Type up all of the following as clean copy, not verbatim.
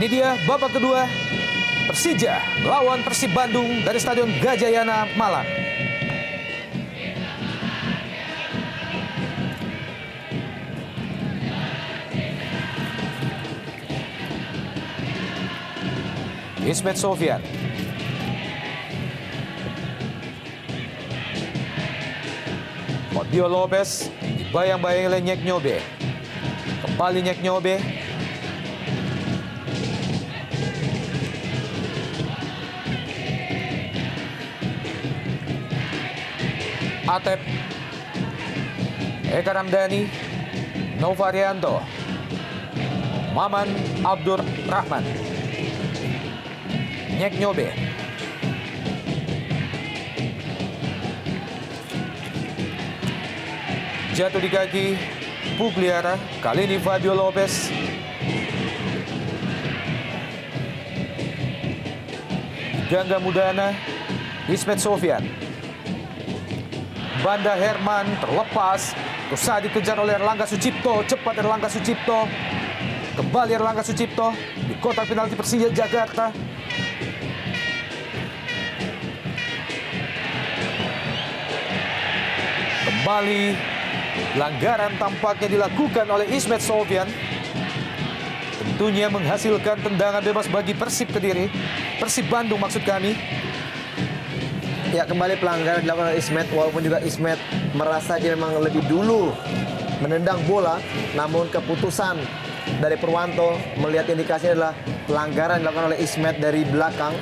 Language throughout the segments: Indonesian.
Ini dia babak kedua Persija melawan Persib Bandung dari Stadion Gajayana, Malang. Ismet Sofyan. Fabio Lopez dibayang-bayang oleh Nyek Nyobe. Kembali Nyek Nyobe. Atep, Eka Ramdhani, Novarianto, Maman Abdur Rahman, Nyek Nyobe. Jatuh di kaki Pugliara, kali ini Fabio Lopez. Gangga Mudana, Ismet Sofyan. Banda Herman terlepas, berusaha dikejar oleh Erlangga Sucipto, cepat Erlangga Sucipto. Kembali Erlangga Sucipto di kotak penalti Persija Jakarta. Kembali pelanggaran tampaknya dilakukan oleh Ismet Sofyan. Tentunya menghasilkan tendangan bebas bagi Persib Kediri, Persib Bandung maksud kami. Ya, kembali pelanggaran dilakukan oleh Ismet, walaupun juga Ismet merasa dia memang lebih dulu menendang bola, namun keputusan dari Purwanto melihat indikasinya adalah pelanggaran dilakukan oleh Ismet dari belakang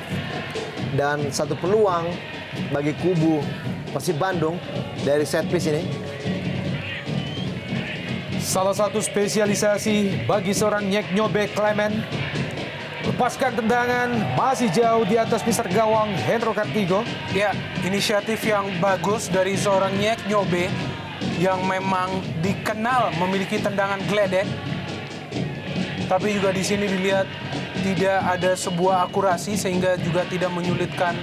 dan satu peluang bagi kubu Persib Bandung dari set piece ini. Salah satu spesialisasi bagi seorang Nyek Nyobe Clement. Lepaskan tendangan, masih jauh di atas mister gawang Hendro Kartigo. Ya, inisiatif yang bagus dari seorang Nyek Nyobe yang memang dikenal memiliki tendangan geledek. Tapi juga di sini dilihat tidak ada sebuah akurasi sehingga juga tidak menyulitkan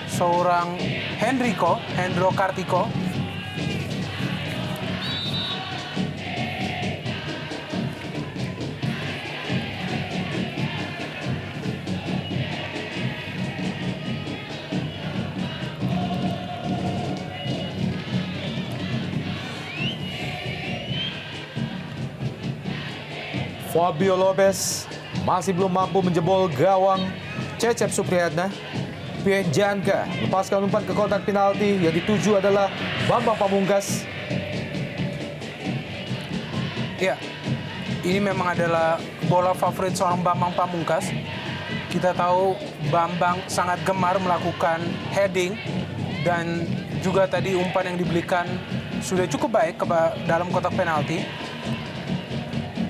seorang Hendro Kartiko. Fabio Lopez masih belum mampu menjebol gawang Cecep Supriyatna. Pierre Janka lepaskan umpan ke kotak penalti, yang dituju adalah Bambang Pamungkas. Ya, ini memang adalah bola favorit seorang Bambang Pamungkas. Kita tahu Bambang sangat gemar melakukan heading dan juga tadi umpan yang diberikan sudah cukup baik ke dalam kotak penalti.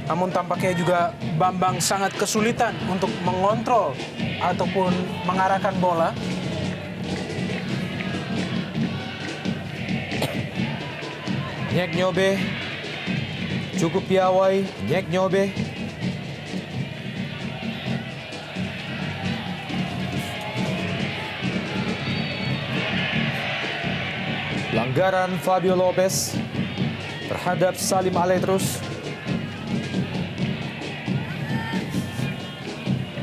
Namun tampaknya juga Bambang sangat kesulitan untuk mengontrol ataupun mengarahkan bola. Nyek Nyobe cukup piawai. Nyek Nyobe pelanggaran Fabio Lopez terhadap Salim Aletrus.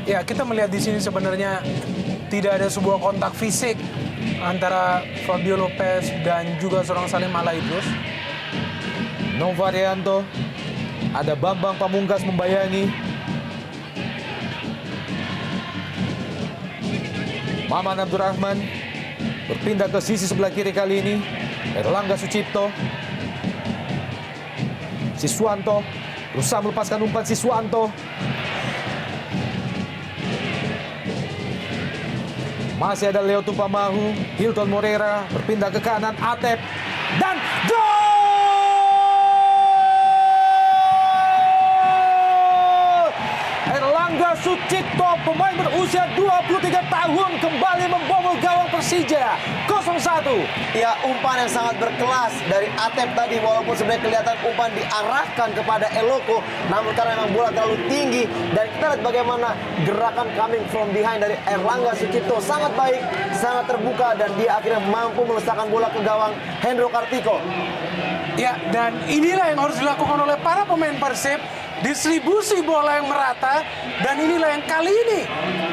Ya, kita melihat di sini sebenarnya tidak ada sebuah kontak fisik antara Fabio Lopez dan juga seorang Salim Alaidrus. Novarianto, ada Bambang Pamungkas membayangi. Maman Abdurrahman berpindah ke sisi sebelah kiri kali ini. Erlangga Sucipto. Siswanto berusaha melepaskan umpan Siswanto. Masih ada Leo Tupamahu, Hilton Moreira berpindah ke kanan, Atep, dan gol! Erlangga Sucipto, pemain berusia 23 tahun, kembali membobol gawang Persija, 0-1. Ya, umpan yang sangat berkelas dari Atep tadi, walaupun sebenarnya kelihatan umpan diarahkan kepada Eloko, namun karena memang bola terlalu tinggi, dan kita lihat bagaimana gerakan coming from behind dari Erlangga Sucipto sangat baik, sangat terbuka, dan dia akhirnya mampu melesakkan bola ke gawang Hendro Kartiko. Ya, dan inilah yang harus dilakukan oleh para pemain Persib, distribusi bola yang merata, dan inilah yang kali ini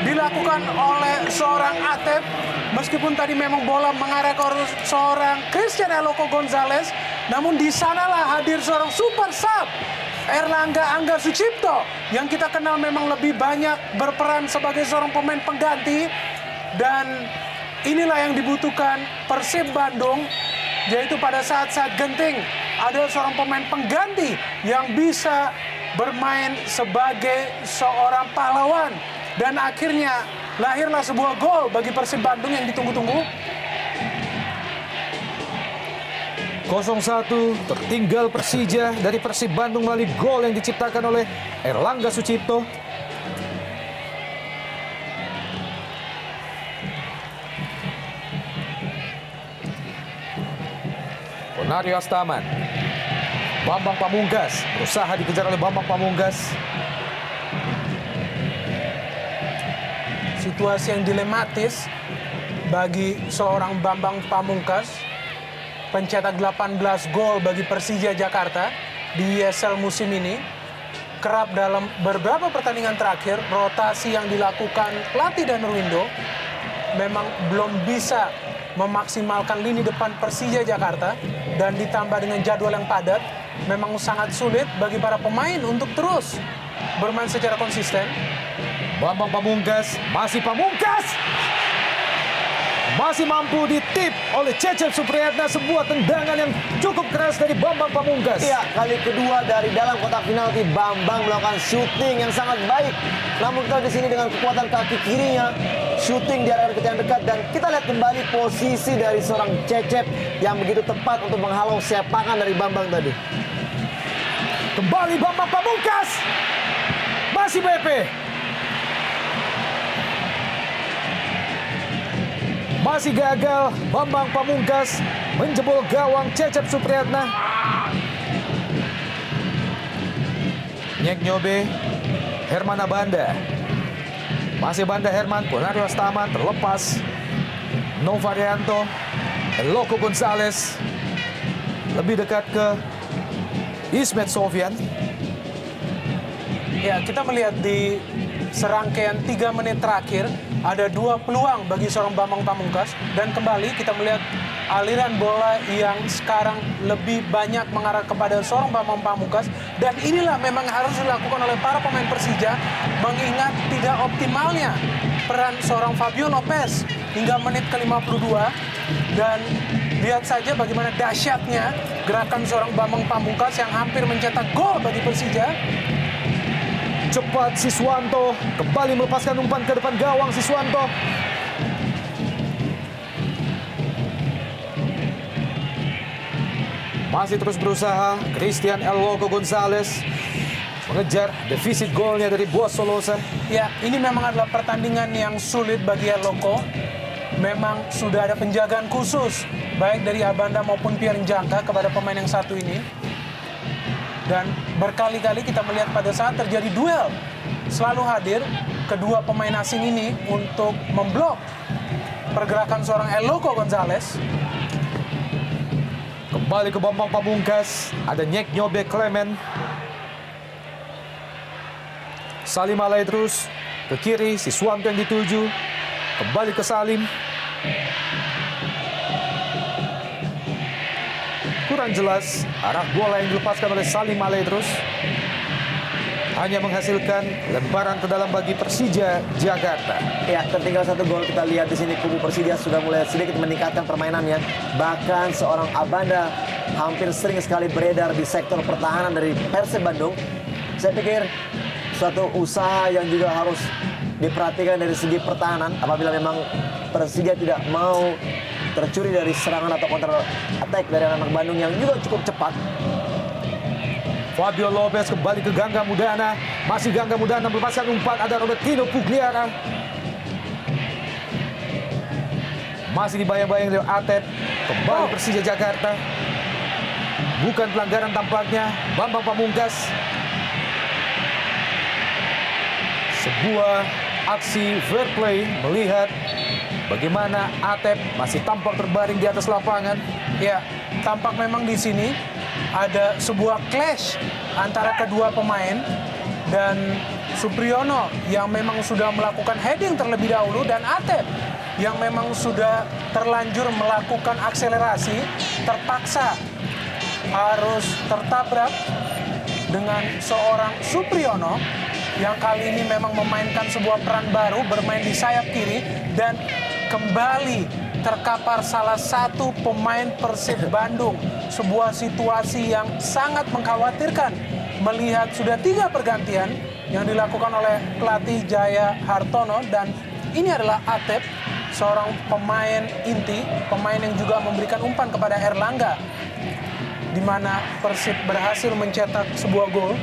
dilakukan oleh seorang Atep. Meskipun tadi memang bola mengarah ke seorang Christian Eloko Gonzalez, namun di sanalah hadir seorang super sub, Erlangga Angga Sucipto, yang kita kenal memang lebih banyak berperan sebagai seorang pemain pengganti. Dan inilah yang dibutuhkan Persib Bandung, yaitu pada saat-saat genting ada seorang pemain pengganti yang bisa bermain sebagai seorang pahlawan. Dan akhirnya lahirlah sebuah gol bagi Persib Bandung yang ditunggu-tunggu. 0-1 tertinggal Persija dari Persib Bandung melalui gol yang diciptakan oleh Erlangga Sucipto. Ponario Astaman, Bambang Pamungkas berusaha dikejar oleh Bambang Pamungkas. Situasi yang dilematis bagi seorang Bambang Pamungkas, pencetak 18 gol bagi Persija Jakarta di ESL musim ini. Kerap dalam beberapa pertandingan terakhir, rotasi yang dilakukan pelatih Dan Ruindo memang belum bisa memaksimalkan lini depan Persija Jakarta, dan ditambah dengan jadwal yang padat, memang sangat sulit bagi para pemain untuk terus bermain secara konsisten. Bambang Pamungkas, masih Pamungkas, masih mampu ditip oleh Cecep Supriyatna. Sebuah tendangan yang cukup keras dari Bambang Pamungkas. Iya, kali kedua dari dalam kotak penalti Bambang melakukan syuting yang sangat baik. Namun kita di sini dengan kekuatan kaki kirinya, syuting di area yang dekat, dan kita lihat kembali posisi dari seorang Cecep yang begitu tepat untuk menghalau sepakan dari Bambang tadi. Kembali Bambang Pamungkas, masih BP. Masih gagal Bambang Pamungkas menjebol gawang Cecep Supriyatna. Nyek Nyobe, Herman Abanda. Masih Banda Herman, Ponario Astaman terlepas. Novarianto, Eloko Gonzalez. Lebih dekat ke Ismet Sofyan. Ya, kita melihat di serangkaian 3 menit terakhir ada 2 peluang bagi seorang Bambang Pamungkas, dan kembali kita melihat aliran bola yang sekarang lebih banyak mengarah kepada seorang Bambang Pamungkas, dan inilah memang harus dilakukan oleh para pemain Persija mengingat tidak optimalnya peran seorang Fabio Lopez hingga menit ke-52. Dan lihat saja bagaimana dahsyatnya gerakan seorang Bambang Pamungkas yang hampir mencetak gol bagi Persija. Cepat Siswanto kembali melepaskan umpan ke depan gawang. Siswanto masih terus berusaha. Christian Eloko Gonzalez mengejar defisit golnya dari Boas Solosa. Ya, ini memang adalah pertandingan yang sulit bagi Eloko. Memang sudah ada penjagaan khusus baik dari Abanda maupun Pierre Njangka kepada pemain yang satu ini. Dan berkali-kali kita melihat pada saat terjadi duel, selalu hadir kedua pemain asing ini untuk memblok pergerakan seorang Eloko Gonzalez. Kembali ke Bambang Pamungkas, ada Nyek Nyobe Clement. Salim alay terus ke kiri, Siswanto yang dituju. Kembali ke Salim. Kurang jelas arah bola yang dilepaskan oleh Salim alay terus. Hanya menghasilkan lemparan ke dalam bagi Persija Jakarta. Ya, tertinggal 1 gol. Kita lihat di sini kubu Persija sudah mulai sedikit meningkatkan permainannya. Bahkan seorang Abanda hampir sering sekali beredar di sektor pertahanan dari Persib Bandung. Saya pikir suatu usaha yang juga harus diperhatikan dari segi pertahanan apabila memang Persija tidak mau tercuri dari serangan atau counter attack dari anak Bandung yang juga cukup cepat. Fabio Lopez kembali ke Gangga Mudana. Masih Gangga Mudana melepaskan umpan. Ada Robertino Pugliara. Masih dibayang-bayang dari Atep. Kembali Persija Jakarta. Bukan pelanggaran tampaknya. Bambang Pamungkas. Sebuah aksi fair play melihat bagaimana Atep masih tampak terbaring di atas lapangan. Ya, tampak memang di sini ada sebuah clash antara kedua pemain, dan Supriyono yang memang sudah melakukan heading terlebih dahulu, dan Atep yang memang sudah terlanjur melakukan akselerasi terpaksa harus tertabrak dengan seorang Supriyono yang kali ini memang memainkan sebuah peran baru, bermain di sayap kiri, dan kembali terkapar salah satu pemain Persib Bandung. Sebuah situasi yang sangat mengkhawatirkan melihat sudah 3 pergantian yang dilakukan oleh pelatih Jaya Hartono, dan ini adalah Atep, seorang pemain inti, pemain yang juga memberikan umpan kepada Erlangga, di mana Persib berhasil mencetak sebuah gol.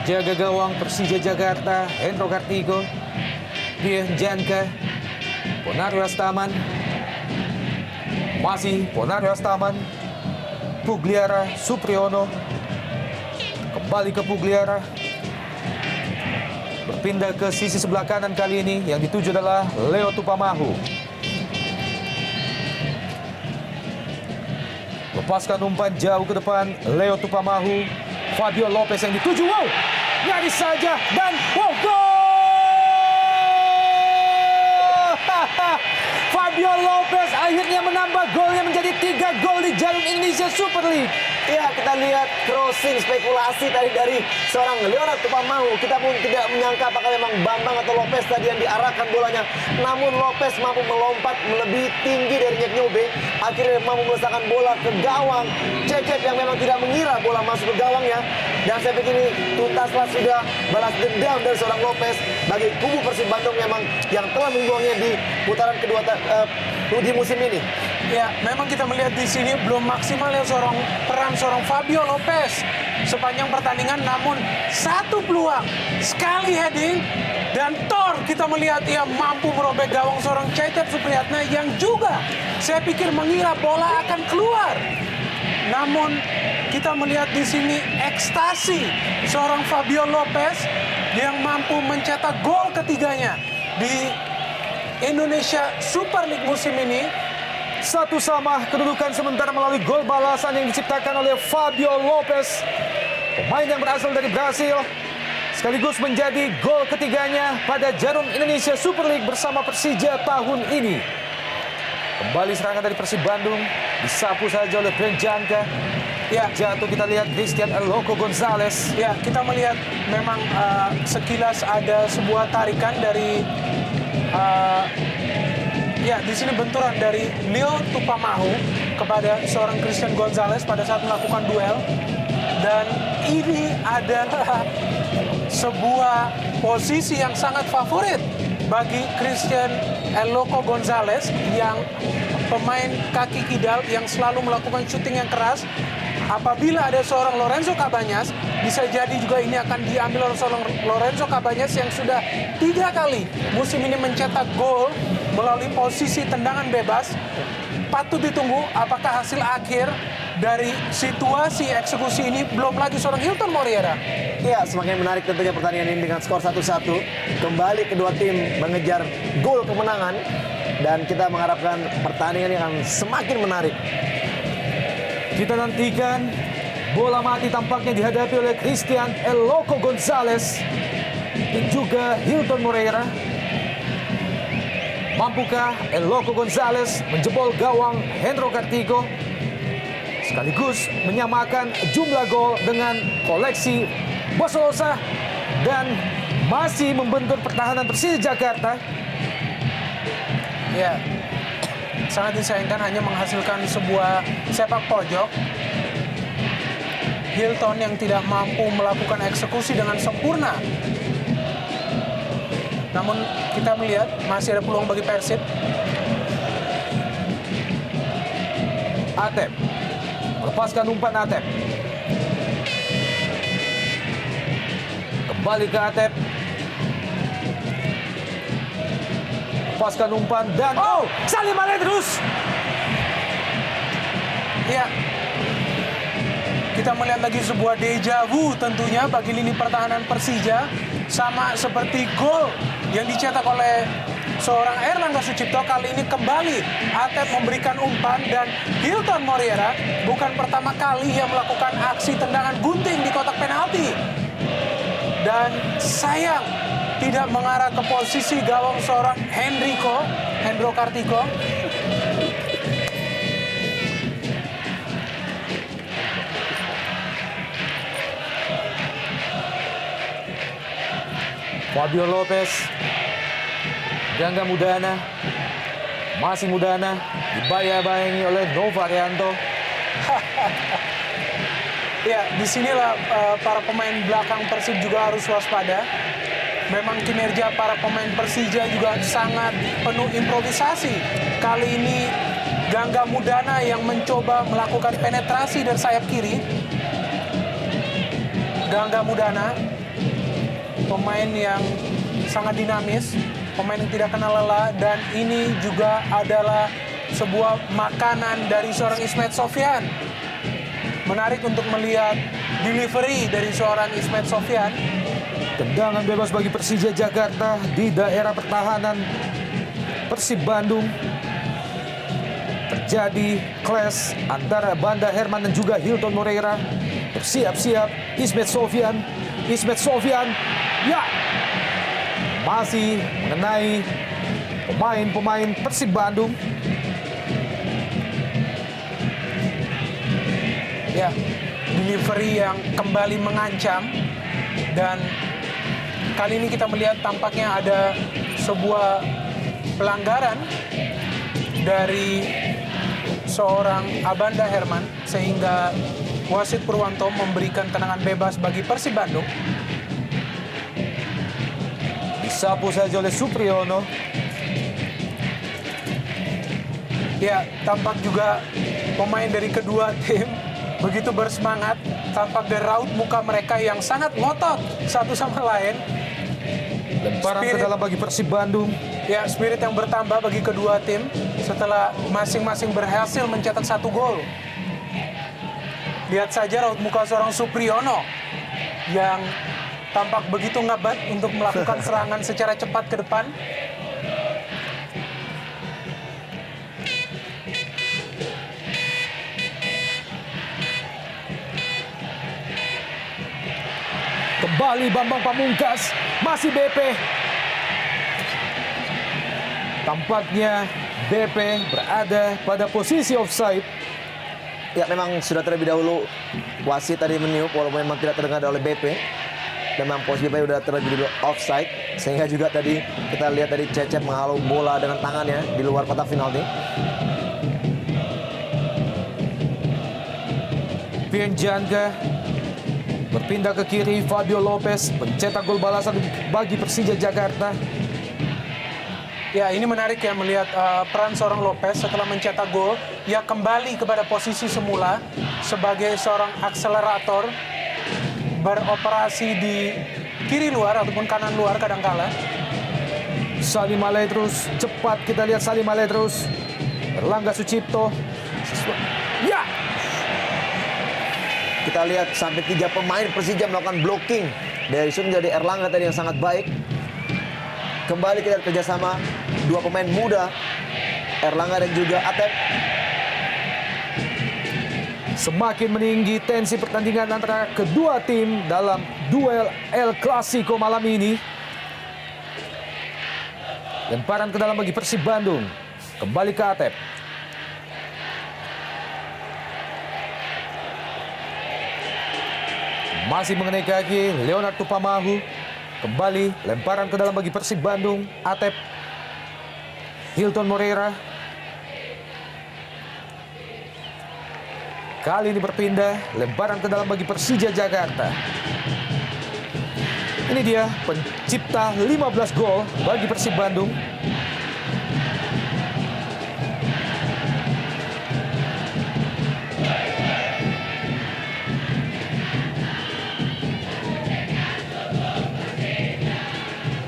Jaga gawang Persija Jakarta, Hendro Kartiko, Pian Janka, Ponario Astaman, masih Ponario Astaman, Pugliara, Supriyono, kembali ke Pugliara, berpindah ke sisi sebelah kanan kali ini, yang dituju adalah Leo Tupamahu. Lepaskan umpan jauh ke depan, Leo Tupamahu, Fabio Lopez yang dituju, wow, nyaris saja, dan wow, gol! Fabio Lopez akhirnya menambah golnya menjadi 3 gol di jalur Indonesia Super League. Ya, kita lihat crossing spekulasi tadi dari seorang Leonard Tupamahu. Kita pun tidak menyangka apakah memang Bambang atau Lopez tadi yang diarahkan bolanya. Namun Lopez mampu melompat melebihi tinggi dari Nyeknyobe. Akhirnya mampu melesakkan bola ke gawang Cecep yang memang tidak mengira bola masuk ke gawangnya. Dan saya pikir ini tuntaslah sudah balas dendam dari seorang Lopez bagi kubu Persib Bandung memang yang telah membuangnya di putaran kedua di musim ini. Ya, memang kita melihat di sini belum maksimal ya peran seorang Fabio Lopez sepanjang pertandingan, namun satu peluang, sekali heading, dan kita melihat ia mampu merobek gawang seorang Cecep Supriyatna yang juga saya pikir mengira bola akan keluar. Namun kita melihat di sini ekstasi seorang Fabio Lopez yang mampu mencetak gol ketiganya di Indonesia Super League musim ini. 1-1 kedudukan sementara melalui gol balasan yang diciptakan oleh Fabio Lopez, pemain yang berasal dari Brasil, sekaligus menjadi gol ketiganya pada Jarum Indonesia Super League bersama Persija tahun ini. Kembali serangan dari Persib Bandung, disapu saja oleh Pian Janka. Ya, jatuh kita lihat Christian El Loco Gonzalez. Ya, kita melihat memang sekilas ada sebuah tarikan dari di sini benturan dari Leo Tupamahu kepada seorang Christian Gonzalez pada saat melakukan duel, dan ini adalah sebuah posisi yang sangat favorit bagi Christian El Loco Gonzalez yang pemain kaki kidal yang selalu melakukan syuting yang keras. Apabila ada seorang Lorenzo Cabañas, bisa jadi juga ini akan diambil oleh seorang Lorenzo Cabañas yang sudah 3 kali musim ini mencetak gol melalui posisi tendangan bebas. Patut ditunggu apakah hasil akhir dari situasi eksekusi ini. Belum lagi seorang Hilton Moreira. Ya, semakin menarik tentunya pertandingan ini dengan skor 1-1. Kembali kedua tim mengejar gol kemenangan, dan kita mengharapkan pertandingan yang akan semakin menarik. Kita nantikan bola mati tampaknya dihadapi oleh Christian El Loco Gonzalez dan juga Hilton Moreira. Mampukah El Loco Gonzalez menjebol gawang Hendro Kartiko sekaligus menyamakan jumlah gol dengan koleksi Bosolosa dan masih membentur pertahanan Persija Jakarta? Ya, sangat disayangkan hanya menghasilkan sebuah sepak pojok. Hilton yang tidak mampu melakukan eksekusi dengan sempurna. Namun kita melihat masih ada peluang bagi Persib. Atep melepaskan umpan Atep. Kembali ke Atep. Lepaskan umpan dan Salim Aledrus. Ya, kita melihat lagi sebuah deja vu tentunya bagi lini pertahanan Persija, sama seperti gol yang dicetak oleh seorang Erlangga Sucipto kali ini kembali Atep memberikan umpan dan Hilton Moreira bukan pertama kali ia melakukan aksi tendangan gunting di kotak penalti. Dan sayang tidak mengarah ke posisi gawang seorang Hendro Kartiko. Fabio Lopez, Gangga Mudana, masih Mudana, dibayang-bayangi oleh Nova Arianto. Ya, disinilah para pemain belakang Persib juga harus waspada. Memang kinerja para pemain Persija juga sangat penuh improvisasi. Kali ini Gangga Mudana yang mencoba melakukan penetrasi dari sayap kiri. Gangga Mudana, pemain yang sangat dinamis, pemain yang tidak kenal lelah, dan ini juga adalah sebuah makanan dari seorang Ismet Sofyan. Menarik untuk melihat delivery dari seorang Ismet Sofyan. Tendangan bebas bagi Persija Jakarta di daerah pertahanan Persib Bandung. Terjadi clash antara Banda Herman dan juga Hilton Moreira. Bersiap-siap Ismet Sofyan. Ya, masih mengenai pemain-pemain Persib Bandung. Ya, delivery yang kembali mengancam, dan kali ini kita melihat tampaknya ada sebuah pelanggaran dari seorang Abanda Herman sehingga wasit Purwanto memberikan tendangan bebas bagi Persib Bandung. Disapu saja oleh Supriyono. Ya, tampak juga pemain dari kedua tim begitu bersemangat. Tampak dari raut muka mereka yang sangat ngotot satu sama lain. Lemparan ke dalam bagi Persib Bandung. Ya, spirit yang bertambah bagi kedua tim setelah masing-masing berhasil mencetak 1 gol. Lihat saja raut muka seorang Supriyono yang tampak begitu ngebat untuk melakukan serangan secara cepat ke depan. Kembali Bambang Pamungkas, masih BP. Tampaknya BP berada pada posisi offside. Ya, memang sudah terlebih dahulu wasit tadi meniup walaupun memang tidak terdengar oleh BP. Memang posisi BP sudah terlebih dahulu offside, sehingga juga tadi kita lihat tadi Cecep menghalau bola dengan tangannya di luar kotak penalti. Pian Janga berpindah ke kiri. Fabio Lopez mencetak gol balasan bagi Persija Jakarta. Ya, ini menarik ya melihat peran seorang Lopez setelah mencetak gol. Ia kembali kepada posisi semula sebagai seorang akselerator, beroperasi di kiri luar ataupun kanan luar kadangkala. Salim Aletrus, cepat kita lihat Salim Aletrus. Erlangga Sucipto. Ya, Kita lihat sampai 3 pemain Persija melakukan blocking. Dari situ menjadi Erlangga tadi yang sangat baik. Kembali kita kerjasama 2 pemain muda, Erlangga dan juga Atep. semakin meninggi tensi pertandingan antara kedua tim dalam duel El Clasico malam ini. Lemparan ke dalam bagi Persib Bandung. Kembali ke Atep. Masih mengenai kaki Leonard Tupamahu. Kembali lemparan ke dalam bagi Persib Bandung. Atep. Hilton Moreira. Kali ini berpindah, lemparan ke dalam bagi Persija Jakarta. Ini dia pencipta 15 gol bagi Persib Bandung.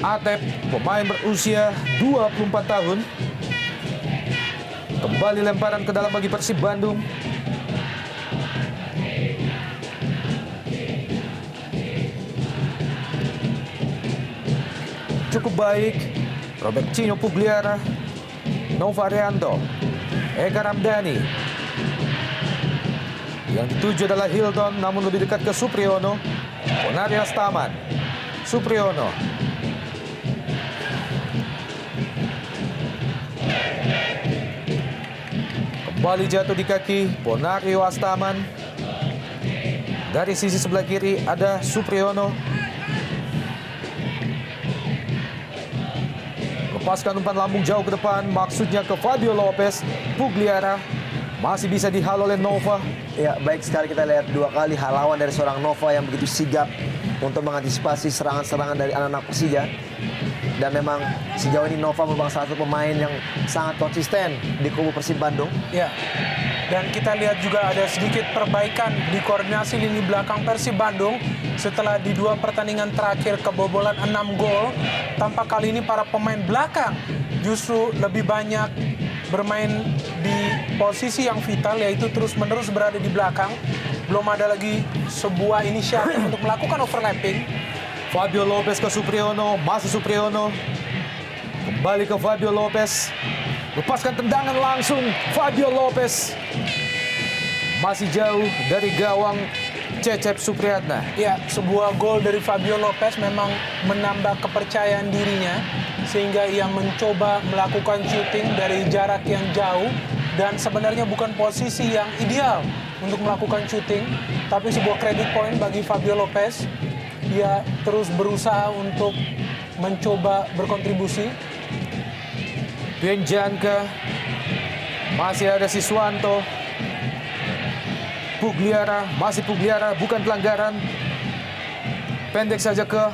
Atep, pemain berusia 24 tahun. Kembali lemparan ke dalam bagi Persib Bandung. Cukup baik. Robertinho Pugliara, Nova Arianto, Eka Ramdhani. Yang dituju adalah Hilton, namun lebih dekat ke Supriyono. Ponari Astaman, Supriyono. Kembali jatuh di kaki Ponario Astaman. Dari sisi sebelah kiri ada Supriyono. Lepaskan umpan lambung jauh ke depan, maksudnya ke Fabio Lopez. Pugliara masih bisa dihalau oleh Nova. Ya, baik sekali kita lihat 2 kali halauan dari seorang Nova yang begitu sigap untuk mengantisipasi serangan-serangan dari anak-anak Persija. Dan memang sejauh ini Nova merupakan salah satu pemain yang sangat konsisten di kubu Persib Bandung. Ya, dan kita lihat juga ada sedikit perbaikan di koordinasi lini belakang Persib Bandung setelah di 2 pertandingan terakhir kebobolan 6 gol. Tampak kali ini para pemain belakang justru lebih banyak bermain di posisi yang vital, yaitu terus-menerus berada di belakang. Belum ada lagi sebuah inisiatif untuk melakukan overlapping. Fabio Lopez ke Supriyono, masih Supriyono. Kembali ke Fabio Lopez. Lepaskan tendangan langsung Fabio Lopez. Masih jauh dari gawang Cecep Supriyatna. Ya, sebuah gol dari Fabio Lopez memang menambah kepercayaan dirinya sehingga ia mencoba melakukan shooting dari jarak yang jauh, dan sebenarnya bukan posisi yang ideal untuk melakukan shooting, tapi sebuah credit point bagi Fabio Lopez. Ia terus berusaha untuk mencoba berkontribusi. Pienjanka, masih ada Siswanto. Pugliara, masih Pugliara, bukan pelanggaran. Pendek saja ke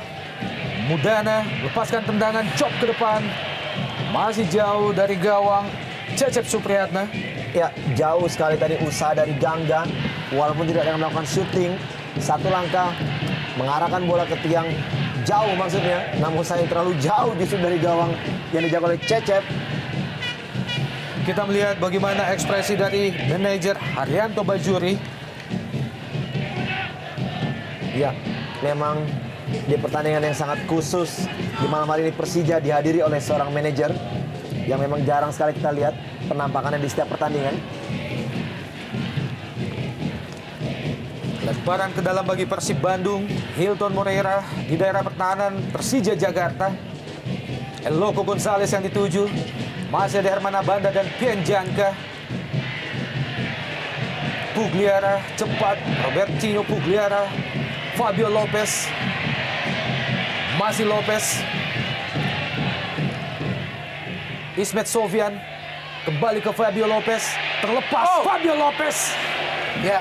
Mudana, lepaskan tendangan, chop ke depan. Masih jauh dari gawang Cecep Supriyatna. Ya, jauh sekali tadi usaha dari Gangga. Walaupun tidak akan melakukan shooting, satu langkah mengarahkan bola ke tiang jauh maksudnya. Namun saya terlalu jauh justru dari gawang yang dijaga oleh Cecep. Kita melihat bagaimana ekspresi dari manajer Haryanto Bajuri. Ya, memang di pertandingan yang sangat khusus di malam hari ini Persija dihadiri oleh seorang manajer yang memang jarang sekali kita lihat penampakannya di setiap pertandingan. Lemparan ke dalam bagi Persib Bandung. Hilton Moreira di daerah pertahanan Persija Jakarta. Eloko Gonzalez yang dituju. Masih ada Hermana Banda dan Pienjanka. Pugliara cepat. Robertinho Pugliara. Fabio Lopez. Masih Lopez. Ismet Sofyan. Kembali ke Fabio Lopez. Terlepas Fabio Lopez. Ya,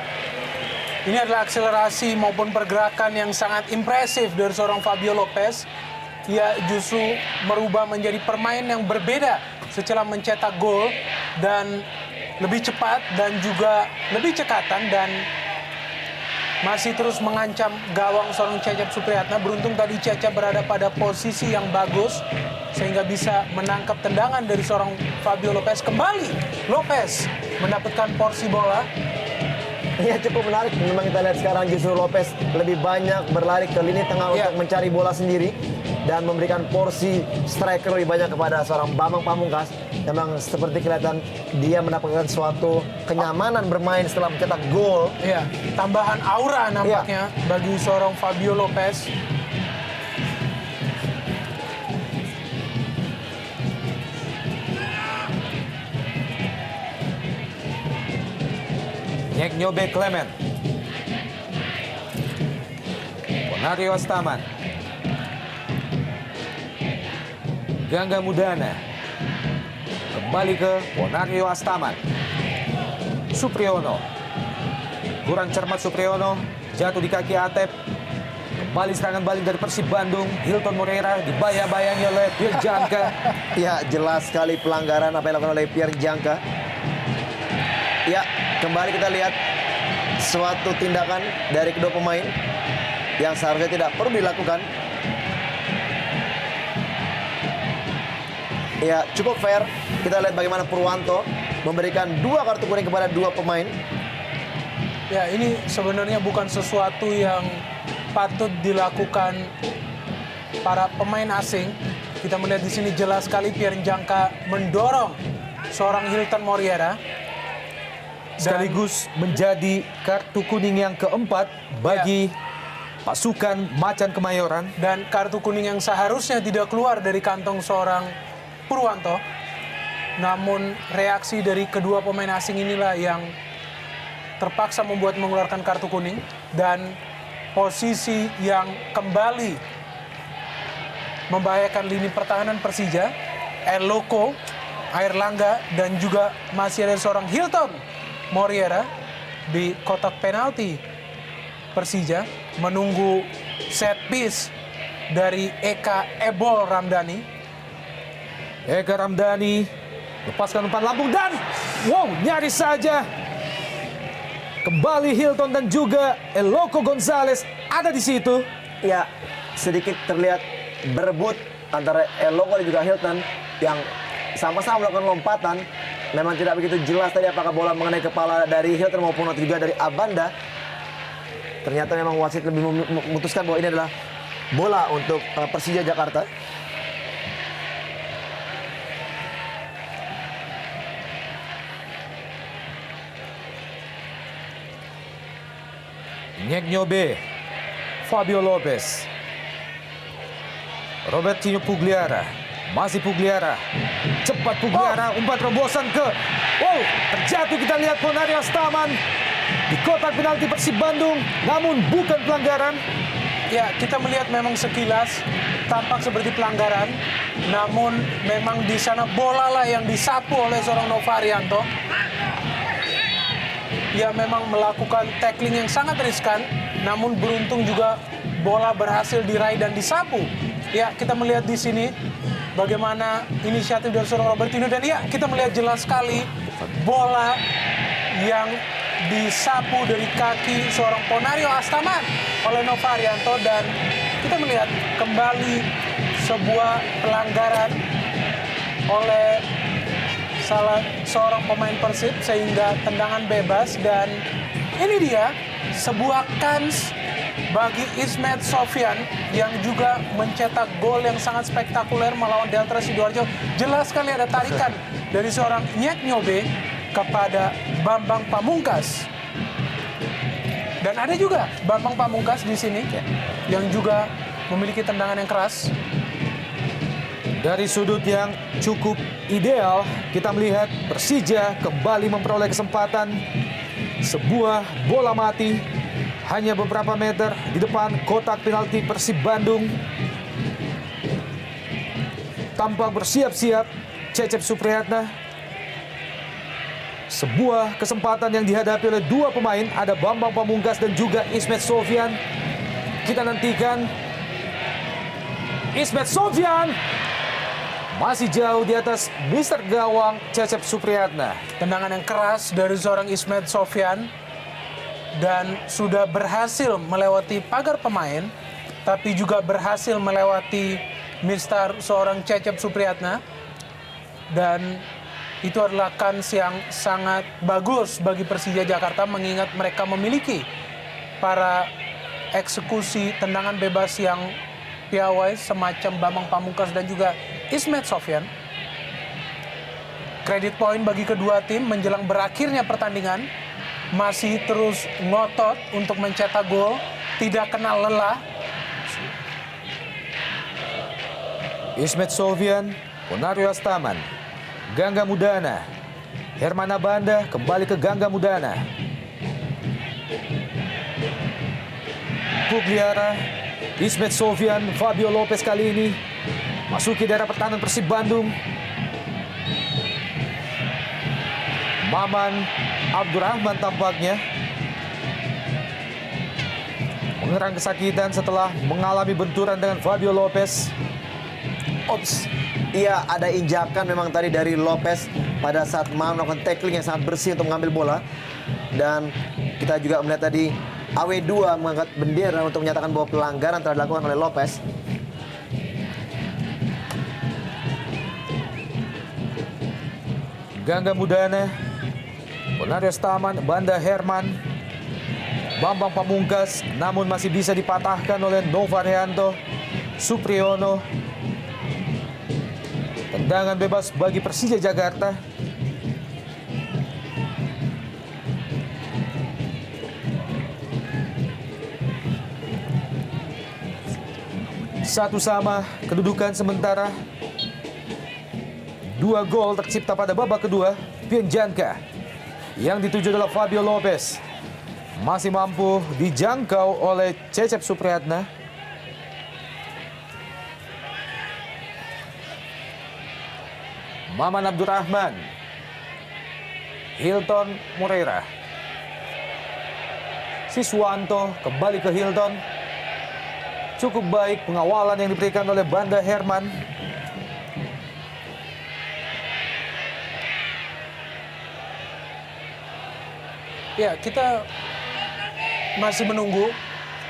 ini adalah akselerasi maupun pergerakan yang sangat impresif dari seorang Fabio Lopez. Ia justru merubah menjadi pemain yang berbeda setelah mencetak gol, dan lebih cepat dan juga lebih cekatan, dan masih terus mengancam gawang seorang Cecep Supriyatna. Beruntung tadi Cecep berada pada posisi yang bagus sehingga bisa menangkap tendangan dari seorang Fabio Lopez. Kembali Lopez mendapatkan porsi bola. Ya, cukup menarik. Memang kita lihat sekarang justru Lopez lebih banyak berlari ke lini tengah untuk mencari bola sendiri dan memberikan porsi striker lebih banyak kepada seorang Bambang Pamungkas. Memang seperti kelihatan dia mendapatkan suatu kenyamanan bermain setelah mencetak gol. Ya, tambahan aura nampaknya bagi seorang Fabio Lopez. Nyek Nyobe Clement. Ponario Astaman. Gangga Mudana. Kembali ke Ponario Astaman. Supriyono. Kurang cermat Supriyono. Jatuh di kaki Atep. Kembali serangan balik dari Persib Bandung. Hilton Moreira dibayang-bayangi oleh Pienjanka. Ya, jelas sekali pelanggaran apa yang dilakukan oleh Pienjanka. Ya, kembali kita lihat suatu tindakan dari kedua pemain yang seharusnya tidak perlu dilakukan. Ya, cukup fair. Kita lihat bagaimana Purwanto memberikan 2 kartu kuning kepada 2 pemain. Ya, ini sebenarnya bukan sesuatu yang patut dilakukan para pemain asing, Kita melihat di sini jelas sekali Pierre Njangka mendorong seorang Hilton Moriera. Sekaligus menjadi kartu kuning yang keempat bagi pasukan Macan Kemayoran. Dan kartu kuning yang seharusnya tidak keluar dari kantong seorang Purwanto. Namun reaksi dari kedua pemain asing inilah yang terpaksa membuat mengeluarkan kartu kuning. Dan posisi yang kembali membahayakan lini pertahanan Persija, Eloko, Airlangga, dan juga masih ada seorang Hilton Moriera di kotak penalti Persija menunggu set piece dari Eka Ebol Ramdhani. Eka Ramdhani lepaskan umpan lambung dan wow, nyaris saja kembali Hilton dan juga Eloko Gonzalez ada di situ. Ya, sedikit terlihat berebut antara Eloko dan juga Hilton yang sama-sama melakukan lompatan. Memang tidak begitu jelas tadi apakah bola mengenai kepala dari Hilton maupun juga dari Abanda. Ternyata memang wasit lebih memutuskan bahwa ini adalah bola untuk Persija Jakarta. Nyek Nyobe, Fabio Lopez, Robertinho Pugliara, masih Pugliara, cepat Pugliara, umpan terobosan ke, wow, terjatuh kita lihat Ponari Astaman di kotak penalti Persib Bandung, namun bukan pelanggaran. Ya, kita melihat memang sekilas tampak seperti pelanggaran, namun memang di sana bola lah yang disapu oleh seorang Nova Arianto. Ia memang melakukan tackling yang sangat riskan, namun beruntung juga bola berhasil diraih dan disapu. Ya, kita melihat di sini bagaimana inisiatif dari seorang Robertinho, dan ya, kita melihat jelas sekali bola yang disapu dari kaki seorang Ponario Astaman oleh Nova Arianto, dan kita melihat kembali sebuah pelanggaran oleh salah seorang pemain Persib sehingga tendangan bebas, dan ini dia sebuah kans bagi Ismet Sofyan yang juga mencetak gol yang sangat spektakuler melawan Delta Sidoarjo. Jelas sekali ada tarikan dari seorang Nyek Nyobe kepada Bambang Pamungkas. Dan ada juga Bambang Pamungkas di sini yang juga memiliki tendangan yang keras. Dari sudut yang cukup ideal, kita melihat Persija kembali memperoleh kesempatan. Sebuah bola mati hanya beberapa meter di depan kotak penalti Persib Bandung. Tampak bersiap-siap Cecep Supriyatna. Sebuah kesempatan yang dihadapi oleh dua pemain, ada Bambang Pamungkas dan juga Ismet Sofyan. Kita nantikan Ismet Sofyan masih jauh di atas Mister Gawang Cecep Supriyatna. Tendangan yang keras dari seorang Ismet Sofyan dan sudah berhasil melewati pagar pemain, tapi juga berhasil melewati mistar seorang Cecep Supriyatna. Dan itu adalah kans yang sangat bagus bagi Persija Jakarta, mengingat mereka memiliki para eksekusi tendangan bebas yang piawai semacam Bambang Pamungkas dan juga Ismet Sofyan. Kredit poin bagi kedua tim menjelang berakhirnya pertandingan. Masih terus ngotot untuk mencetak gol, tidak kenal lelah. Ismet Sofyan, Ponario Astaman, Gangga Mudana, Herman Abanda kembali ke Gangga Mudana. Pugliara, Ismet Sofyan, Fabio Lopez kali ini masuki daerah pertahanan Persib Bandung. Maman Abdurrahman tampaknya mengerang kesakitan setelah mengalami benturan dengan Fabio Lopez. Ops, iya ada injakan memang tadi dari Lopez pada saat melakukan tackling yang sangat bersih untuk mengambil bola. Dan kita juga melihat tadi AW2 mengangkat bendera untuk menyatakan bahwa pelanggaran telah dilakukan oleh Lopez. Gangga Mudana, Ponario Astaman, Banda Herman, Bambang Pamungkas, namun masih bisa dipatahkan oleh Nova Arianto, Supriyono. Tendangan bebas bagi Persija Jakarta. Satu sama kedudukan sementara. 2 gol tercipta pada babak kedua. Pienjanka yang dituju adalah Fabio Lopez. Masih mampu dijangkau oleh Cecep Supriyatna. Maman Abdurrahman. Hilton Moreira. Siswanto kembali ke Hilton. Cukup baik pengawalan yang diberikan oleh Banda Herman. Ya, kita masih menunggu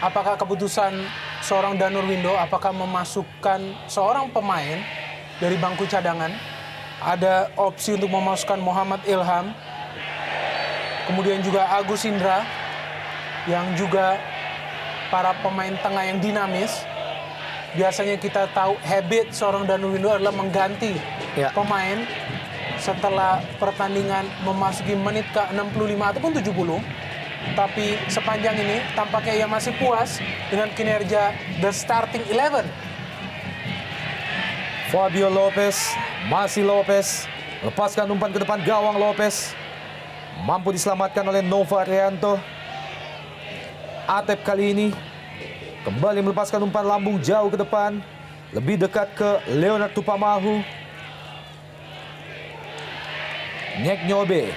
apakah keputusan seorang Danur Windo apakah memasukkan seorang pemain dari bangku cadangan. Ada opsi untuk memasukkan Muhammad Ilham, kemudian juga Agus Indra, yang juga para pemain tengah yang dinamis. Biasanya kita tahu habit seorang Danur Windo adalah mengganti pemain setelah pertandingan memasuki menit ke 65 ataupun 70. Tapi sepanjang ini tampaknya ia masih puas dengan kinerja the starting 11. Fabio Lopez, masih Lopez, lepaskan umpan ke depan gawang Lopez. Mampu diselamatkan oleh Nova Rianto. Atep kali ini kembali melepaskan umpan lambung jauh ke depan. Lebih dekat ke Leonard Tupamahu. Nyek Nyobe.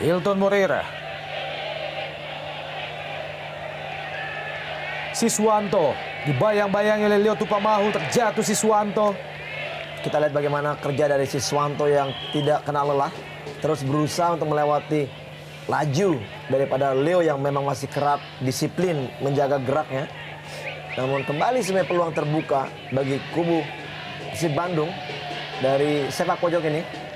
Hilton Moreira. Siswanto dibayang-bayangi oleh Leo Tupamahu, terjatuh Siswanto. Kita lihat bagaimana kerja dari Siswanto yang tidak kenal lelah, terus berusaha untuk melewati laju daripada Leo yang memang masih kerap disiplin menjaga geraknya. Namun kembali sebenarnya peluang terbuka bagi kubu Persib Bandung dari sepak pojok ini.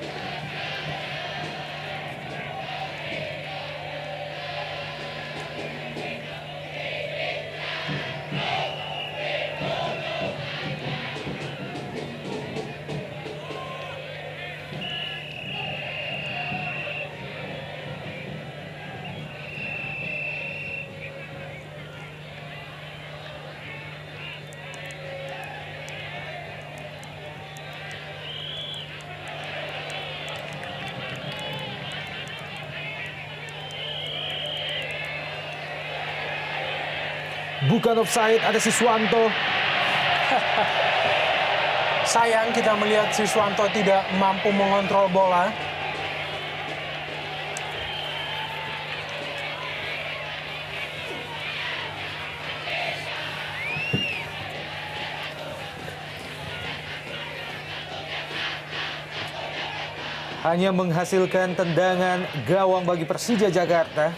Bukan offside, ada Siswanto. Sayang kita melihat Siswanto tidak mampu mengontrol bola. Hanya menghasilkan tendangan gawang bagi Persija Jakarta.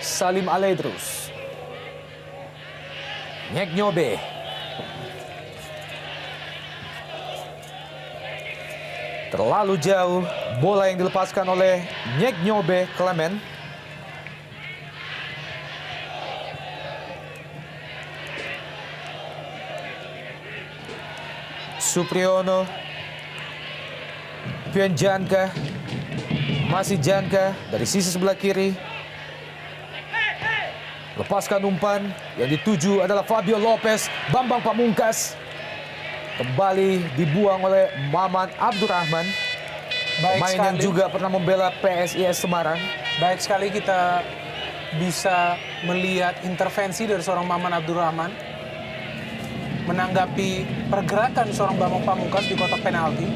Salim Aledrus. Nyek Nyobe. Terlalu jauh bola yang dilepaskan oleh Nyek Nyobe Clement. Supriyono. Pienjanka. Masih Janka dari sisi sebelah kiri. Lepaskan umpan, yang dituju adalah Fabio Lopez. Bambang Pamungkas kembali dibuang oleh Maman Abdurrahman. Pemain yang juga pernah membela PSIS Semarang. Baik sekali kita bisa melihat intervensi dari seorang Maman Abdurrahman menanggapi pergerakan seorang Bambang Pamungkas di kotak penalti.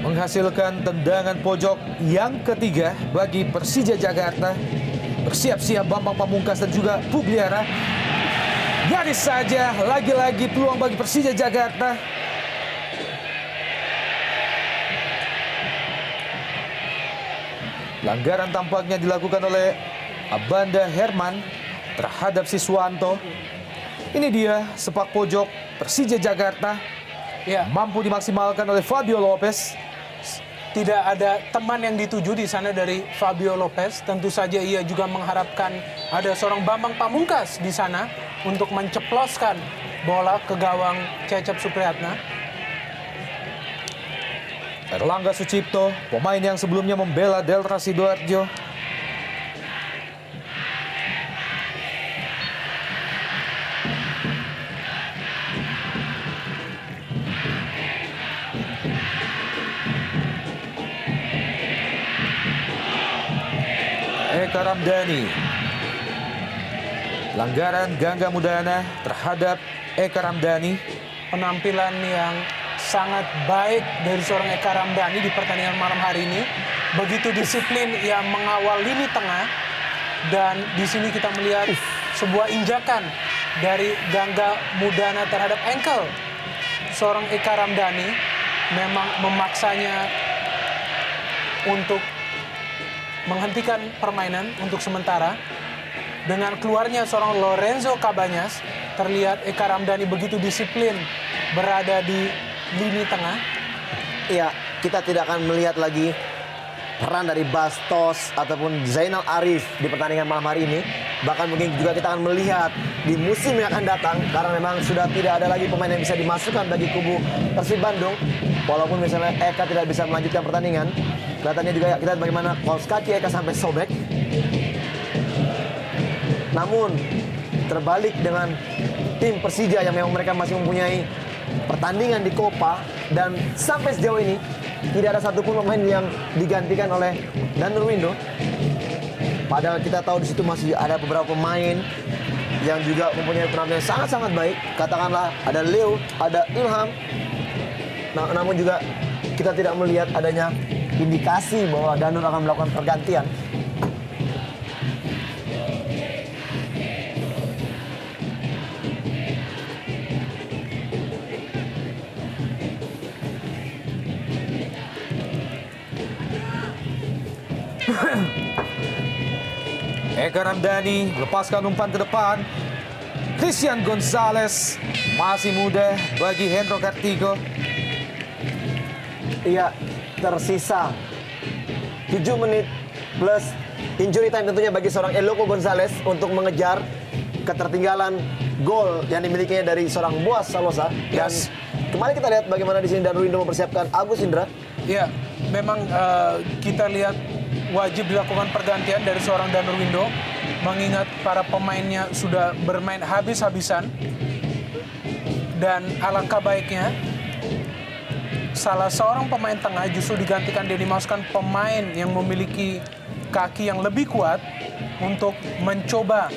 Menghasilkan tendangan pojok yang ketiga bagi Persija Jakarta. Bersiap-siap Bambang Pamungkas dan juga Pugliara. Nyaris saja, lagi-lagi peluang bagi Persija Jakarta. Pelanggaran tampaknya dilakukan oleh Banda Herman terhadap Siswanto. Ini dia sepak pojok Persija Jakarta. Ya, Mampu dimaksimalkan oleh Fabio Lopez. tidak ada teman yang dituju di sana dari Fabio Lopez. Tentu saja ia juga mengharapkan ada seorang Bambang Pamungkas di sana untuk menceploskan bola ke gawang Cecep Supriyatna. Erlangga Sucipto, pemain yang sebelumnya membela Delta Sidoarjo. Eka Ramdhani. Pelanggaran Gangga Mudana terhadap Eka Ramdhani. Penampilan yang sangat baik dari seorang Eka Ramdhani di pertandingan malam hari ini. Begitu disiplin yang mengawal lini tengah. Dan di sini kita melihat sebuah injakan dari Gangga Mudana terhadap ankle seorang Eka Ramdhani. Memang memaksanya untuk menghentikan permainan untuk sementara. Dengan keluarnya seorang Lorenzo Cabañas, terlihat Eka Ramdhani begitu disiplin berada di lini tengah. Iya, kita tidak akan melihat lagi peran dari Bastos ataupun Zainal Arif di pertandingan malam hari ini. Bahkan mungkin juga kita akan melihat di musim yang akan datang, karena memang sudah tidak ada lagi pemain yang bisa dimasukkan bagi kubu Persib Bandung. Walaupun misalnya Eka tidak bisa melanjutkan pertandingan, kelihatannya juga kita lihat bagaimana kaos kaki Eka sampai sobek. Namun terbalik dengan tim Persija yang memang mereka masih mempunyai pertandingan di Copa, dan sampai sejauh ini tidak ada satupun pemain yang digantikan oleh Danur Windo. Padahal kita tahu di situ masih ada beberapa pemain yang juga mempunyai penampilan sangat-sangat baik. Katakanlah ada Leo, ada Ilham. Nah, namun juga kita tidak melihat adanya indikasi bahwa Danur akan melakukan pergantian. Eka Ramdhani melepaskan umpan ke depan. Christian Gonzalez masih muda bagi Hendro Kartiko. Iya, tersisa 7 menit plus injury time tentunya bagi seorang Eloko Gonzalez untuk mengejar ketertinggalan gol yang dimilikinya dari seorang Boas Salosa. Dan Yes. kemarin kita lihat bagaimana di sini Danur Windo mempersiapkan Agus Indra. Ya, memang kita lihat wajib dilakukan pergantian dari seorang Danur Windo, mengingat para pemainnya sudah bermain habis-habisan. Dan alangkah baiknya salah seorang pemain tengah justru digantikan dan dimasukkan pemain yang memiliki kaki yang lebih kuat untuk mencoba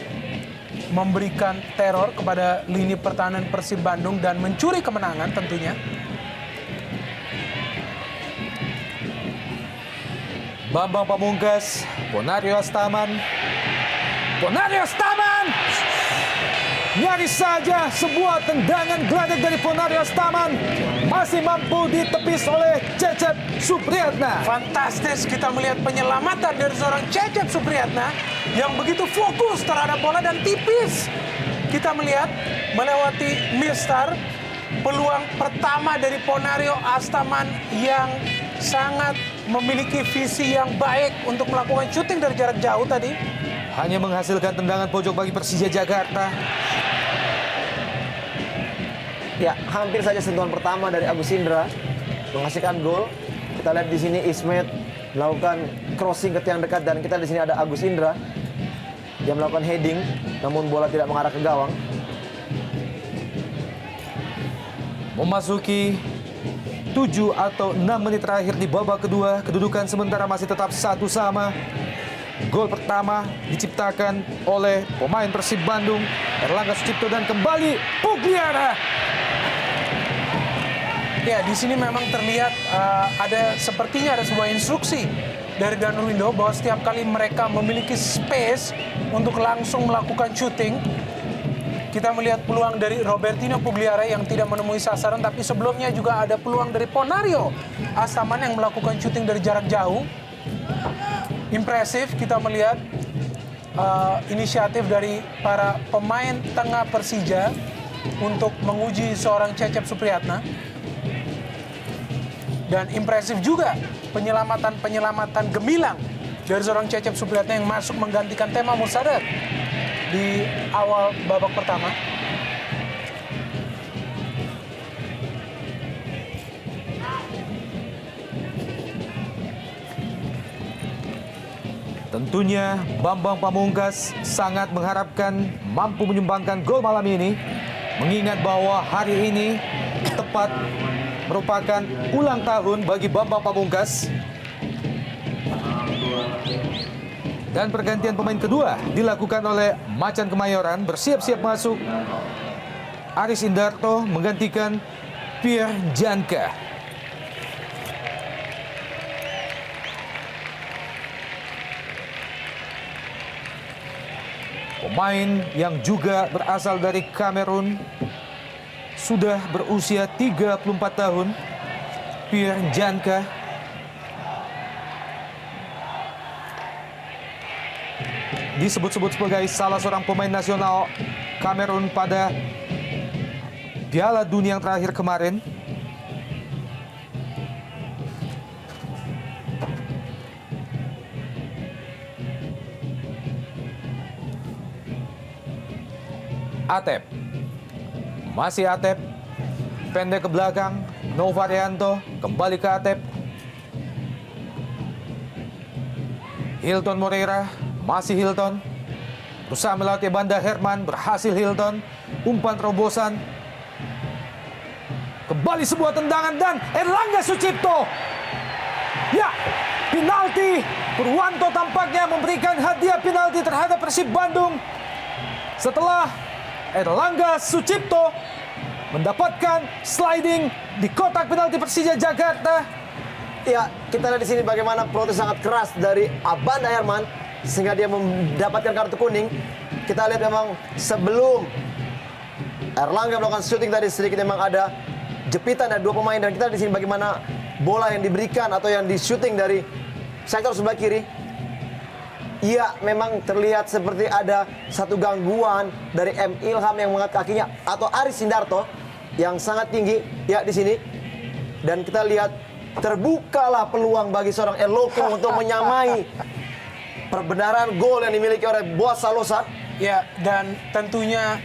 memberikan teror kepada lini pertahanan Persib Bandung dan mencuri kemenangan tentunya. Bambang Pamungkas, Ponario Astaman. Ponario Astaman! Nyaris saja sebuah tendangan gelandang dari Ponario Astaman masih mampu ditepis oleh Cecep Supriyatna. Fantastis kita melihat penyelamatan dari seorang Cecep Supriyatna yang begitu fokus terhadap bola dan tipis. Kita melihat melewati Mistar, peluang pertama dari Ponario Astaman yang sangat memiliki visi yang baik untuk melakukan syuting dari jarak jauh tadi. Hanya menghasilkan tendangan pojok bagi Persija Jakarta. Ya, hampir saja sentuhan pertama dari Agus Indra menghasilkan gol. Kita lihat di sini Ismet melakukan crossing ke tiang dekat, dan kita di sini ada Agus Indra yang melakukan heading, namun bola tidak mengarah ke gawang. Memasuki 7 atau 6 menit terakhir di babak kedua, kedudukan sementara masih tetap 1-1. Gol pertama diciptakan oleh pemain Persib Bandung, Erlangga Sucipto, dan kembali Pugliara. Ya, di sini memang terlihat sepertinya ada sebuah instruksi dari Danur Windo bahwa setiap kali mereka memiliki space untuk langsung melakukan syuting. Kita melihat peluang dari Robertino Pugliara yang tidak menemui sasaran, tapi sebelumnya juga ada peluang dari Ponario Astaman yang melakukan syuting dari jarak jauh. Impresif kita melihat inisiatif dari para pemain tengah Persija untuk menguji seorang Cecep Supriyatna. Dan impresif juga penyelamatan gemilang dari seorang Cecep Supriyatna yang masuk menggantikan Tema Mursadat di awal babak pertama. Tentunya Bambang Pamungkas sangat mengharapkan mampu menyumbangkan gol malam ini, mengingat bahwa hari ini tepat merupakan ulang tahun bagi Bambang Pamungkas. Dan pergantian pemain kedua dilakukan oleh Macan Kemayoran. Bersiap-siap masuk Aris Indarto menggantikan Pierre Janka. Pemain yang juga berasal dari Kamerun, sudah berusia 34 tahun, Pierre Janka. Disebut-sebut sebagai salah seorang pemain nasional Kamerun pada Piala Dunia yang terakhir kemarin. Atep, masih Atep, pendek ke belakang, Novarianto, kembali ke Atep. Hilton Moreira, masih Hilton, berusaha melatih Banda Herman, berhasil Hilton, umpan terobosan. Kembali sebuah tendangan dan Erlangga Sucipto. Ya, penalti. Purwanto tampaknya memberikan hadiah penalti terhadap Persib Bandung setelah Erlangga Sucipto mendapatkan sliding di kotak penalti Persija Jakarta. Ya, kita lihat di sini bagaimana protes sangat keras dari Banda Herman sehingga dia mendapatkan kartu kuning. Kita lihat memang sebelum Erlangga melakukan shooting tadi sedikit memang ada jepitan dari dua pemain, dan kita lihat di sini bagaimana bola yang diberikan atau yang di shooting dari sektor sebelah kiri. Iya, memang terlihat seperti ada satu gangguan dari M. Ilham yang mengangkat kakinya, atau Aris Indarto yang sangat tinggi ya di sini. Dan kita lihat terbukalah peluang bagi seorang Eloko untuk menyamai perbenaran gol yang dimiliki oleh Boas Salosa. Ya, dan tentunya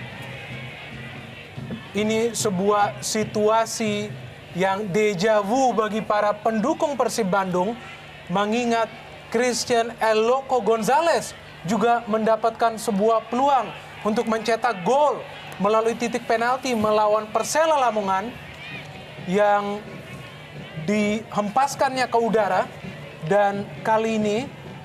ini sebuah situasi yang deja vu bagi para pendukung Persib Bandung, mengingat Christian Eloko Gonzalez juga mendapatkan sebuah peluang untuk mencetak gol melalui titik penalti melawan Persela Lamongan yang dihempaskannya ke udara. Dan kali ini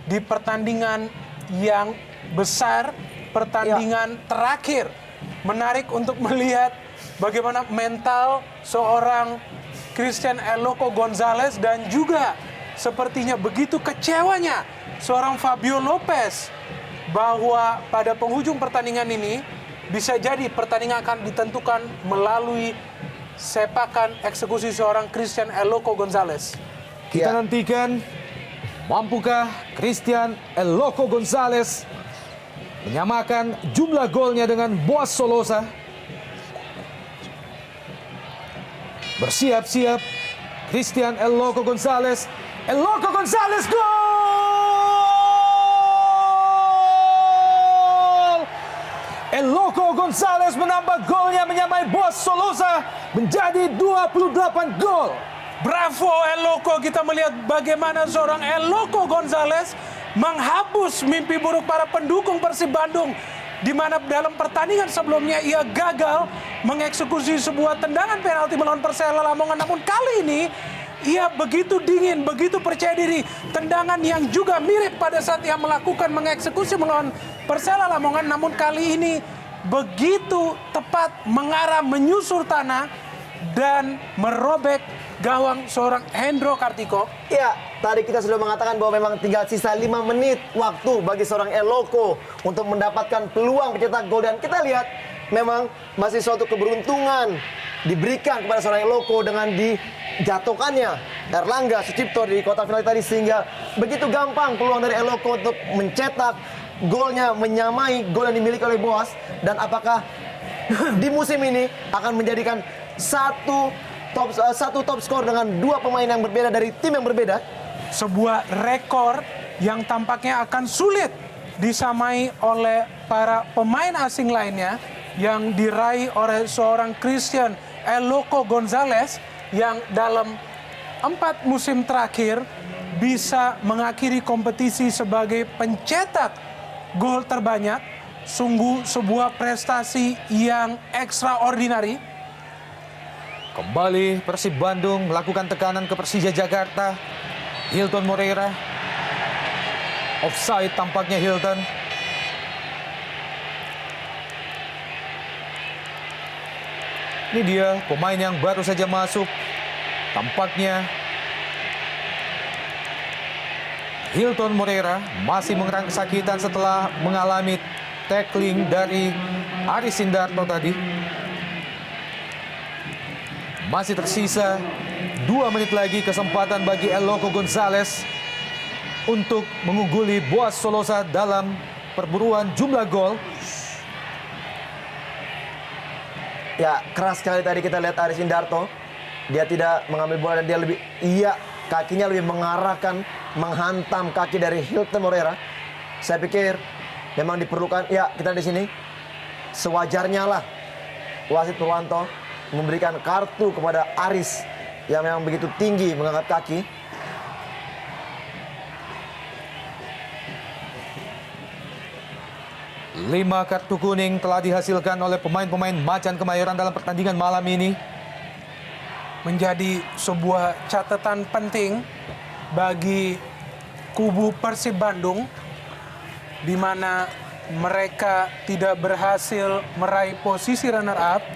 di pertandingan yang besar, pertandingan terakhir, menarik untuk melihat bagaimana mental seorang Christian Eloko Gonzalez dan juga sepertinya begitu kecewanya seorang Fabio Lopez bahwa pada penghujung pertandingan ini bisa jadi pertandingan akan ditentukan melalui sepakan eksekusi seorang Christian Eloko Gonzalez. Kita nantikan, mampukah Christian Eloko Gonzalez menyamakan jumlah golnya dengan Boas Solosa? Bersiap-siap Christian Eloko Gonzalez. Eloko Gonzalez, gol! Eloko Gonzalez menambah golnya menyamai Boas Solosa menjadi 28 gol. Bravo Eloko, kita melihat bagaimana seorang Eloko Gonzalez menghapus mimpi buruk para pendukung Persib Bandung, di mana dalam pertandingan sebelumnya ia gagal mengeksekusi sebuah tendangan penalti melawan Persela Lamongan. Namun kali ini ia begitu dingin, begitu percaya diri. Tendangan yang juga mirip pada saat ia melakukan mengeksekusi melawan Persela Lamongan, namun kali ini begitu tepat mengarah menyusur tanah dan merobek gawang seorang Hendro Kartiko. Ya, tadi kita sudah mengatakan bahwa memang tinggal sisa 5 menit waktu bagi seorang Eloko untuk mendapatkan peluang mencetak gol. Dan kita lihat memang masih suatu keberuntungan diberikan kepada seorang Eloko dengan dijatuhkannya Erlangga Sucipto di kotak penalti tadi, sehingga begitu gampang peluang dari Eloko untuk mencetak golnya menyamai gol yang dimiliki oleh Boas. Dan apakah di musim ini akan menjadikan satu top skor dengan dua pemain yang berbeda dari tim yang berbeda? sebuah rekor yang tampaknya akan sulit disamai oleh para pemain asing lainnya yang diraih oleh seorang Christian El Loco Gonzalez yang dalam 4 musim terakhir bisa mengakhiri kompetisi sebagai pencetak gol terbanyak. Sungguh sebuah prestasi yang extraordinary. Kembali Persib Bandung melakukan tekanan ke Persija Jakarta. Hilton Moreira. Offside tampaknya Hilton. Ini dia pemain yang baru saja masuk. Tampaknya Hilton Moreira masih mengerang kesakitan setelah mengalami tackling dari Aris Sindarto tadi. Masih tersisa 2 menit lagi kesempatan bagi El Loco Gonzalez untuk mengungguli Boas Solosa dalam perburuan jumlah gol. Ya, keras sekali tadi kita lihat Aris Indarto. Dia tidak mengambil bola dan dia lebih, kakinya lebih mengarahkan, menghantam kaki dari Hilton Moreira. Saya pikir memang diperlukan, kita di sini sewajarnya lah wasit Purwanto memberikan kartu kepada Aris yang memang begitu tinggi mengangkat kaki. Lima kartu kuning telah dihasilkan oleh pemain-pemain Macan Kemayoran dalam pertandingan malam ini. Menjadi sebuah catatan penting bagi kubu Persib Bandung, di mana mereka tidak berhasil meraih posisi runner-up,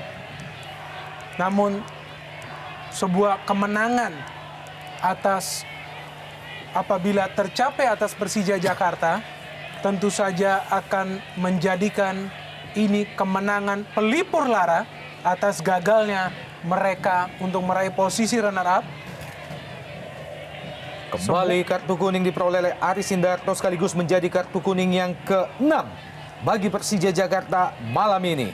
namun sebuah kemenangan apabila tercapai atas Persija Jakarta, tentu saja akan menjadikan ini kemenangan pelipur lara atas gagalnya mereka untuk meraih posisi runner-up. Kembali kartu kuning diperoleh oleh Aris Sindarto sekaligus menjadi kartu kuning yang ke-6 bagi Persija Jakarta malam ini.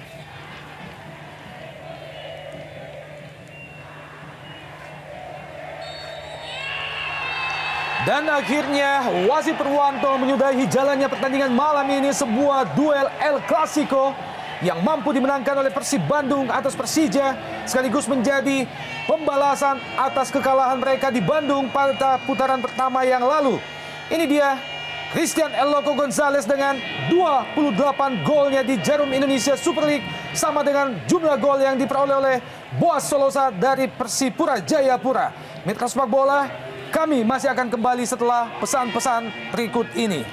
Dan akhirnya wasit Purwanto menyudahi jalannya pertandingan malam ini, sebuah duel El Clasico yang mampu dimenangkan oleh Persib Bandung atas Persija sekaligus menjadi pembalasan atas kekalahan mereka di Bandung pada putaran pertama yang lalu. Ini dia Christian El Loco Gonzalez dengan 28 golnya di Jarum Indonesia Super League, sama dengan jumlah gol yang diperoleh oleh Boas Solosa dari Persipura Jayapura. Mitra Sepak Bola, kami masih akan kembali setelah pesan-pesan berikut ini.